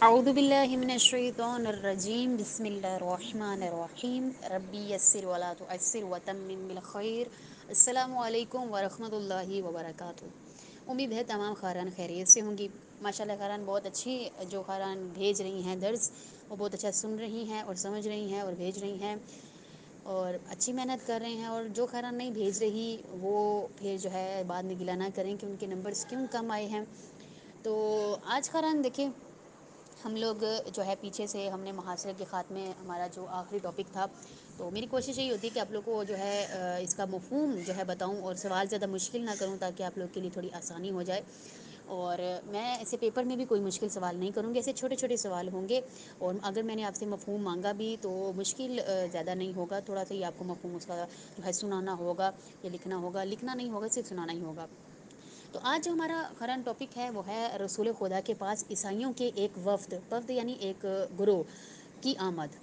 اعوذ باللہ من الشیطان الرجیم بسم اللہ الرحمن الرحیم ربی یسر ولا تعسر وتمم بالخیر. السلام علیکم ورحمۃ اللہ وبرکاتہ. امید ہے تمام خاران خیریت سے ہوں گی. ماشاء اللہ خاران بہت اچھی جو خاران بھیج رہی ہیں درس وہ بہت اچھا سن رہی ہیں اور سمجھ رہی ہیں اور بھیج رہی ہیں اور اچھی محنت کر رہے ہیں. اور جو خاران نہیں بھیج رہی وہ پھر جو ہے بعد میں گلہ نہ کریں کہ ان کے نمبرز کیوں کم آئے ہیں. تو آج خاران دیکھیں ہم لوگ جو ہے پیچھے سے ہم نے محاصرے کے خاتمے ہمارا جو آخری ٹاپک تھا تو میری کوشش یہی ہوتی ہے کہ آپ لوگ کو جو ہے اس کا مفہوم جو ہے بتاؤں اور سوال زیادہ مشکل نہ کروں تاکہ آپ لوگ کے لیے تھوڑی آسانی ہو جائے. اور میں ایسے پیپر میں بھی کوئی مشکل سوال نہیں کروں گی. ایسے چھوٹے چھوٹے سوال ہوں گے اور اگر میں نے آپ سے مفہوم مانگا بھی تو مشکل زیادہ نہیں ہوگا. تھوڑا سا ہی آپ کو مفہوم اس کا جو ہے سنانا ہوگا یا لکھنا ہوگا. لکھنا نہیں ہوگا صرف سنانا ہی ہوگا. تو آج جو ہمارا خران ٹاپک ہے وہ ہے رسول خدا کے پاس عیسائیوں کے ایک وفد یعنی ایک گروہ کی آمد.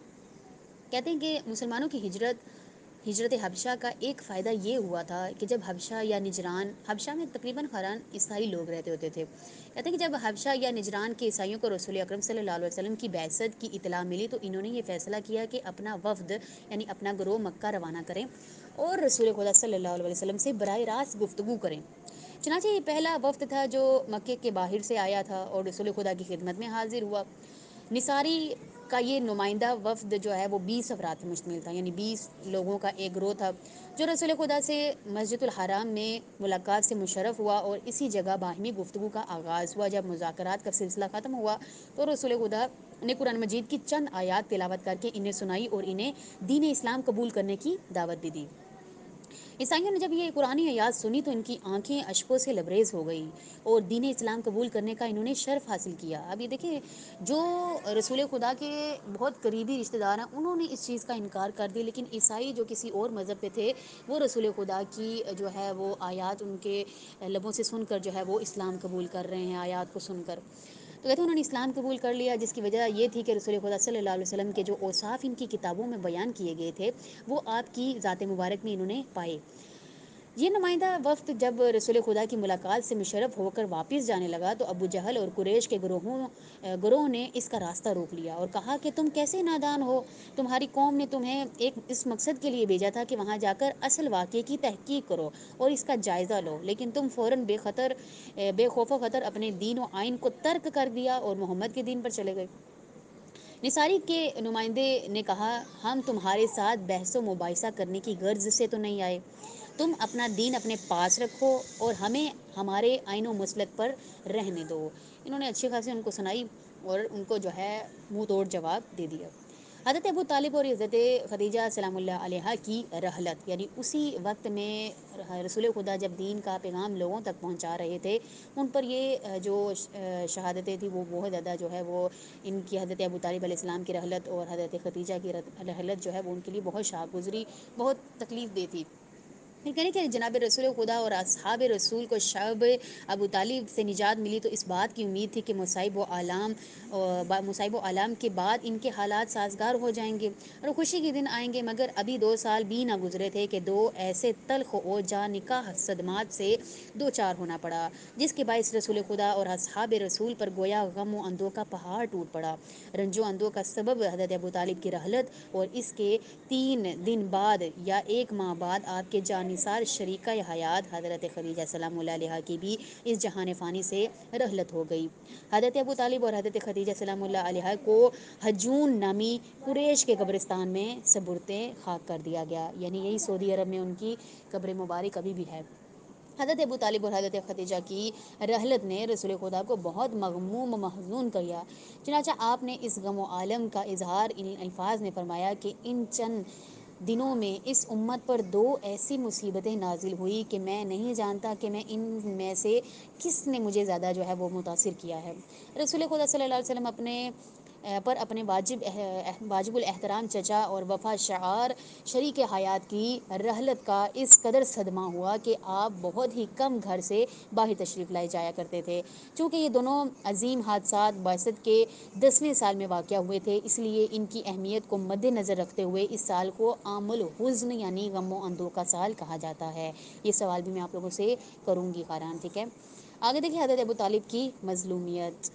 کہتے ہیں کہ مسلمانوں کی ہجرت حبشہ کا ایک فائدہ یہ ہوا تھا کہ جب حبشہ یا نجران حبشہ میں تقریباً خران عیسائی لوگ رہتے ہوتے تھے. کہتے ہیں کہ جب حبشہ یا نجران کے عیسائیوں کو رسول اکرم صلی اللہ علیہ وسلم کی بعثت کی اطلاع ملی تو انہوں نے یہ فیصلہ کیا کہ اپنا وفد یعنی اپنا گروہ مکہ روانہ کریں اور رسول خدا صلی اللہ علیہ وسلم سے براہ راست گفتگو کریں. چنانچہ یہ پہلا وفد تھا جو مکے کے باہر سے آیا تھا اور رسول خدا کی خدمت میں حاضر ہوا. نصاری کا یہ نمائندہ وفد جو ہے وہ 20 افراد پر مشتمل تھا. یعنی 20 لوگوں کا ایک گروہ تھا جو رسول خدا سے مسجد الحرام میں ملاقات سے مشرف ہوا اور اسی جگہ باہمی گفتگو کا آغاز ہوا. جب مذاکرات کا سلسلہ ختم ہوا تو رسول خدا نے قرآن مجید کی چند آیات تلاوت کر کے انہیں سنائی اور انہیں دین اسلام قبول کرنے کی دعوت بھی دی. عیسائیوں نے جب یہ قرآن آیات سنی تو ان کی آنکھیں اشکوں سے لبریز ہو گئیں اور دین اسلام قبول کرنے کا انہوں نے شرف حاصل کیا. اب یہ دیکھیں جو رسول خدا کے بہت قریبی رشتہ دار ہیں انہوں نے اس چیز کا انکار کر دیا. لیکن عیسائی جو کسی اور مذہب پہ تھے وہ رسول خدا کی جو ہے وہ آیات ان کے لبوں سے سن کر جو ہے وہ اسلام قبول کر رہے ہیں آیات کو سن کر. تو کہتے ہیں انہوں نے اسلام قبول کر لیا جس کی وجہ یہ تھی کہ رسول خدا صلی اللہ علیہ وسلم کے جو اوصاف ان کی کتابوں میں بیان کیے گئے تھے وہ آپ کی ذات مبارک میں انہوں نے پائے. یہ نمائندہ وفد جب رسول خدا کی ملاقات سے مشرف ہو کر واپس جانے لگا تو ابو جہل اور قریش کے گروہ نے اس کا راستہ روک لیا اور کہا کہ تم کیسے نادان ہو. تمہاری قوم نے تمہیں ایک اس مقصد کے لیے بھیجا تھا کہ وہاں جا کر اصل واقعے کی تحقیق کرو اور اس کا جائزہ لو. لیکن تم فوراً بے خوف و خطر اپنے دین و آئین کو ترک کر دیا اور محمد کے دین پر چلے گئے. نصاری کے نمائندے نے کہا ہم تمہارے ساتھ بحث و مباحثہ کرنے کی غرض سے تو نہیں آئے. تم اپنا دین اپنے پاس رکھو اور ہمیں ہمارے آئین و مسلک پر رہنے دو. انہوں نے اچھی خاصی ان کو سنائی اور ان کو جو ہے منہ توڑ جواب دے دیا. حضرت ابو طالب اور حضرت خدیجہ سلام اللہ علیہ کی رحلت یعنی اسی وقت میں رسول خدا جب دین کا پیغام لوگوں تک پہنچا رہے تھے ان پر یہ جو شہادتیں تھیں وہ بہت زیادہ جو ہے وہ ان کی حضرت ابو طالب علیہ السلام کی رحلت اور حضرت ختیجہ کی رحلت جو ہے وہ ان کے لیے بہت شاق گزری بہت تکلیف دہ تھی. یہ کہنے کہ جناب رسول خدا اور اصحاب رسول کو شعب ابو طالب سے نجات ملی تو اس بات کی امید تھی کہ مصائب و آلام کے بعد ان کے حالات سازگار ہو جائیں گے اور خوشی کے دن آئیں گے. مگر ابھی 2 سال بھی نہ گزرے تھے کہ 2 ایسے تلخ و جا نکاح صدمات سے دو چار ہونا پڑا جس کے باعث رسول خدا اور اصحاب رسول پر گویا غم و اندوہ کا پہاڑ ٹوٹ پڑا. رنج و اندوہ کا سبب حضرت ابو طالب کی رحلت اور اس کے 3 دن بعد یا 1 ماہ بعد آپ کے جانثار شریکہ حیات حضرت خدیجہ سلام اللہ علیہ کی بھی اس جہان فانی سے رحلت ہو گئی. حضرت ابو طالب اور حضرت خدیجہ سلام اللہ علیہ کو حجون نامی قریش کے قبرستان میں سپرد خاک کر دیا گیا. یعنی یہی سعودی عرب میں ان کی قبر مبارک ابھی بھی ہے. حضرت ابو طالب اور حضرت خدیجہ کی رحلت نے رسول خدا کو بہت مغموم و محزون کیا. چنانچہ آپ نے اس غم و عالم کا اظہار ان الفاظ میں فرمایا کہ ان چند دنوں میں اس امت پر 2 ایسی مصیبتیں نازل ہوئی کہ میں نہیں جانتا کہ میں ان میں سے کس نے مجھے زیادہ جو ہے وہ متاثر کیا ہے. رسول خدا صلی اللہ علیہ وسلم اپنے واجب الاحترام چچا اور وفا شعار شریک حیات کی رحلت کا اس قدر صدمہ ہوا کہ آپ بہت ہی کم گھر سے باہر تشریف لائے جایا کرتے تھے. چونکہ یہ دونوں عظیم حادثات بعثت کے 10ویں سال میں واقع ہوئے تھے اس لیے ان کی اہمیت کو مد نظر رکھتے ہوئے اس سال کو عام الحزن یعنی غم و اندوہ کا سال کہا جاتا ہے. یہ سوال بھی میں آپ لوگوں سے کروں گی خاران. ٹھیک ہے, آگے دیکھیے حضرت ابو طالب کی مظلومیت.